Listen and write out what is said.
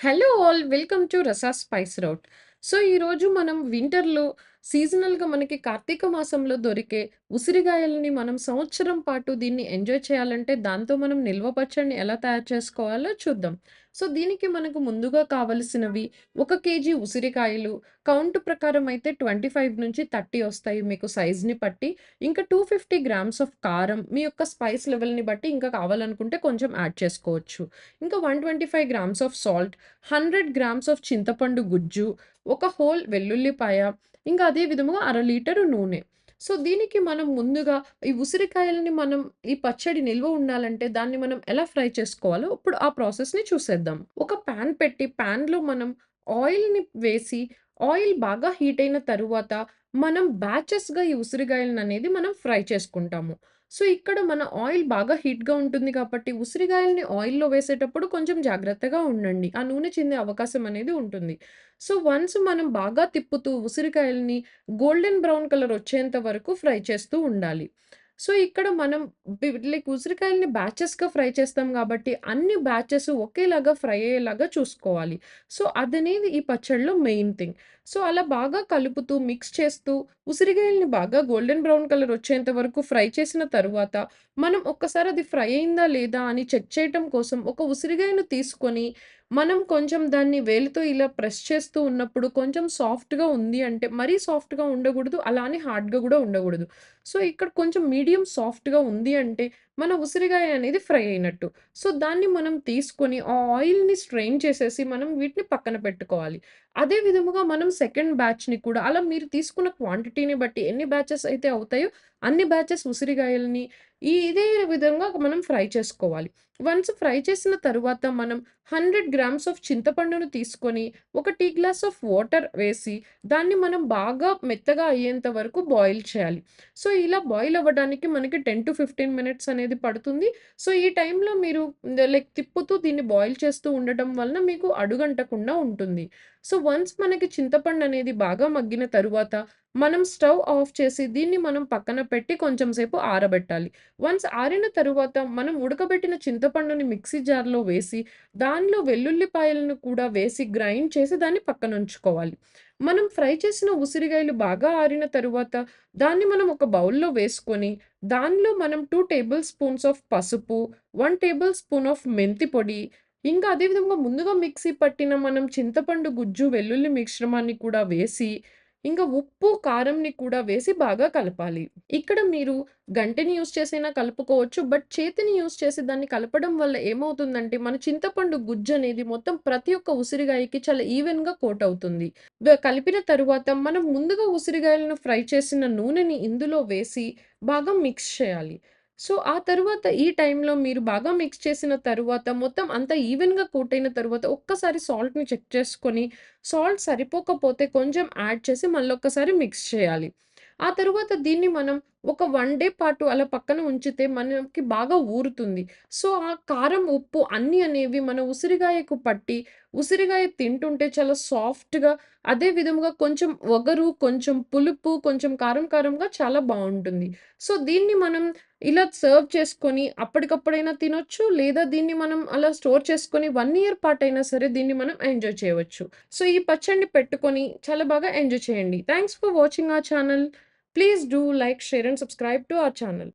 Hello all welcome to Rasa spice route. So, ఈరోజు మనం వింటర్‌లో సీజనల్‌గా మనకి కార్తీక మాసంలో దొరికే ఉసిరిగాయలని మనం సంవత్సరం పాటు దీన్ని ఎంజాయ్ చేయాలంటే దాంతో మనం నిల్వ పచ్చడిని ఎలా తయారు చేసుకోవాలో చూద్దాం. సో, దీనికి మనకు ముందుగా కావలసినవి 1 కేజీ ఉసిరికాయలు కౌంట్ ప్రకారం అయితే 25-30 వస్తాయి మీకు సైజ్‌ని బట్టి. ఇంకా 250 గ్రామ్స్ ఆఫ్ కారం మీ యొక్క స్పైస్ లెవెల్‌ని బట్టి ఇంకా కావాలనుకుంటే కొంచెం యాడ్ చేసుకోవచ్చు. ఇంకా 125 grams of salt, 100 grams of చింతపండు గుజ్జు, ఒక హోల్ వెల్లుల్లిపాయ, ఇంకా అదే విధముగా అర లీటరు నూనె. సో, దీనికి మనం ముందుగా ఈ ఉసిరికాయలని మనం ఈ పచ్చడి నిల్వ ఉండాలంటే దాన్ని మనం ఎలా ఫ్రై చేసుకోవాలో ఇప్పుడు ఆ ప్రాసెస్‌ని చూసేద్దాం. ఒక పాన్ పెట్టి పాన్‌లో మనం ఆయిల్‌ని వేసి ఆయిల్ బాగా హీట్ అయిన తరువాత మనం బ్యాచెస్‌గా ఈ ఉసిరికాయలననేది మనం ఫ్రై చేసుకుంటాము. సో, ఇక్కడ మన ఆయిల్ బాగా హీట్‌గా ఉంటుంది కాబట్టి, ఉసిరిగాయల్ని ఆయిల్‌లో వేసేటప్పుడు కొంచెం జాగ్రత్తగా ఉండండి. ఆ నూనె చిందే అవకాశం అనేది ఉంటుంది. సో, వన్స్ మనం బాగా తిప్పుతూ ఉసిరికాయల్ని గోల్డెన్ బ్రౌన్ కలర్ వచ్చేంత వరకు ఫ్రై చేస్తూ ఉండాలి. సో, ఇక్కడ మనం లైక్ ఉసిరికాయల్ని బ్యాచెస్‌గా ఫ్రై చేస్తాం కాబట్టి, అన్ని బ్యాచెస్ ఒకేలాగా ఫ్రై అయ్యేలాగా చూసుకోవాలి. సో, అదనేది ఈ పచ్చడిలో మెయిన్ థింగ్. సో, అలా బాగా కలుపుతూ, మిక్స్ చేస్తూ ఉసిరికాయలని బాగా గోల్డెన్ బ్రౌన్ కలర్ వచ్చేంత వరకు ఫ్రై చేసిన తరువాత, మనం ఒక్కసారి అది ఫ్రై అయిందా లేదా అని చెక్ చేయటం కోసం ఒక ఉసిరికాయను తీసుకొని, మనం కొంచెం దాన్ని వేలుతో ఇలా ప్రెస్ చేస్తూ ఉన్నప్పుడు కొంచెం సాఫ్ట్‌గా ఉంది అంటే, మరీ సాఫ్ట్‌గా ఉండకూడదు, అలా అని హార్డ్‌గా గూడా ఉండకూడదు. సో, ఇక్కడ కొంచెం మీడియం సాఫ్ట్‌గా ఉంది అంటే, మన ఉసిరికాయ అనేది ఫ్రై అయినట్టు. సో, దాన్ని మనం తీసుకొని ఆ ఆయిల్‌ని స్ట్రెయిన్ చేసేసి మనం వీటిని పక్కన పెట్టుకోవాలి. అదే విధముగా మనం సెకండ్ బ్యాచ్‌ని కూడా అలా మీరు తీసుకున్న క్వాంటిటీని బట్టి ఎన్ని బ్యాచెస్ అయితే అవుతాయో, అన్ని బ్యాచెస్ ఉసిరిగాయలని ఇదే విధంగా మనం ఫ్రై చేసుకోవాలి. వన్స్ ఫ్రై చేసిన తరువాత మనం 100 గ్రామ్స్ ఆఫ్ చింతపండును తీసుకొని, ఒక టీ గ్లాస్ ఆఫ్ వాటర్ వేసి, దాన్ని మనం బాగా మెత్తగా అయ్యేంత వరకు బాయిల్ చేయాలి. సో, ఇలా బాయిల్ అవ్వడానికి మనకి 10-15 మినిట్స్ అనేది పడుతుంది. సో, ఈ టైంలో మీరు లైక్ తిప్పుతూ దీన్ని బాయిల్ చేస్తూ ఉండటం వలన మీకు అడుగంటకుండా ఉంటుంది. సో, వన్స్ మనకి చింతపండనేది బాగా మగ్గిన తరువాత, మనం స్టవ్ ఆఫ్ చేసి దీన్ని మనం పక్కన పెట్టి కొంచెం సేపు ఆరబెట్టాలి. వన్స్ ఆరిన తరువాత మనం ఉడకబెట్టిన చింతపండుని మిక్సీ జార్‌లో వేసి, దానిలో వెల్లుల్లిపాయలను కూడా వేసి గ్రైండ్ చేసి దాన్ని పక్కనుంచుకోవాలి. మనం ఫ్రై చేసిన ఉసిరిగాయలు బాగా ఆరిన తరువాత, దాన్ని మనం ఒక బౌల్‌లో వేసుకొని, దానిలో మనం 2 టేబుల్ స్పూన్స్ ఆఫ్ పసుపు, 1 టేబుల్ స్పూన్ ఆఫ్ మెంతి పొడి, ఇంకా అదే విధంగా ముందుగా మిక్సీ పట్టిన మనం చింతపండు గుజ్జు, వెల్లుల్లి మిశ్రమాన్ని కూడా వేసి, ఇంకా ఉప్పు, కారంని కూడా వేసి బాగా కలపాలి. ఇక్కడ మీరు గంటెని యూజ్ చేసైనా కలుపుకోవచ్చు. బట్ చేతిని యూజ్ చేసి దాన్ని కలపడం వల్ల ఏమవుతుందంటే, మన చింతపండు గుజ్జనేది మొత్తం ప్రతి ఒక్క ఉసిరిగాయకి చాలా ఈవెన్‌గా కోట్ అవుతుంది. కలిపిన తరువాత మనం ముందుగా ఉసిరిగాయలను ఫ్రై చేసిన నూనెని ఇందులో వేసి బాగా మిక్స్ చేయాలి. సో, ఆ తరువాత ఈ టైంలో మీరు బాగా మిక్స్ చేసిన తరువాత మొత్తం అంతా ఈవెన్‌గా కోట్ అయిన తరువాత ఒక్కసారి సాల్ట్‌ని చెక్ చేసుకొని, సాల్ట్ సరిపోకపోతే కొంచెం యాడ్ చేసి మళ్ళొక్కసారి మిక్స్ చేయాలి. ఆ తరువాత దీన్ని మనం ఒక 1 డే పాటు అలా పక్కన ఉంచితే మనకి బాగా ఊరుతుంది. సో, ఆ కారం, ఉప్పు అన్నీ అనేవి మన ఉసిరిగాయకు పట్టి, ఉసిరిగాయ తింటుంటే చాలా సాఫ్ట్‌గా అదే విధముగా కొంచెం వగరు, కొంచెం పులుపు, కొంచెం కారం కారంగా చాలా బావుంటుంది. సో, దీన్ని మనం ఇలా సర్వ్ చేసుకొని అప్పటికప్పుడైనా తినొచ్చు. లేదా దీన్ని మనం అలా స్టోర్ చేసుకొని 1 ఇయర్ పాటైనా సరే దీన్ని మనం ఎంజాయ్ చేయవచ్చు. సో, ఈ పచ్చడిని పెట్టుకొని చాలా బాగా ఎంజాయ్ చేయండి. Thanks for watching our channel. Please do like, share and subscribe to our channel.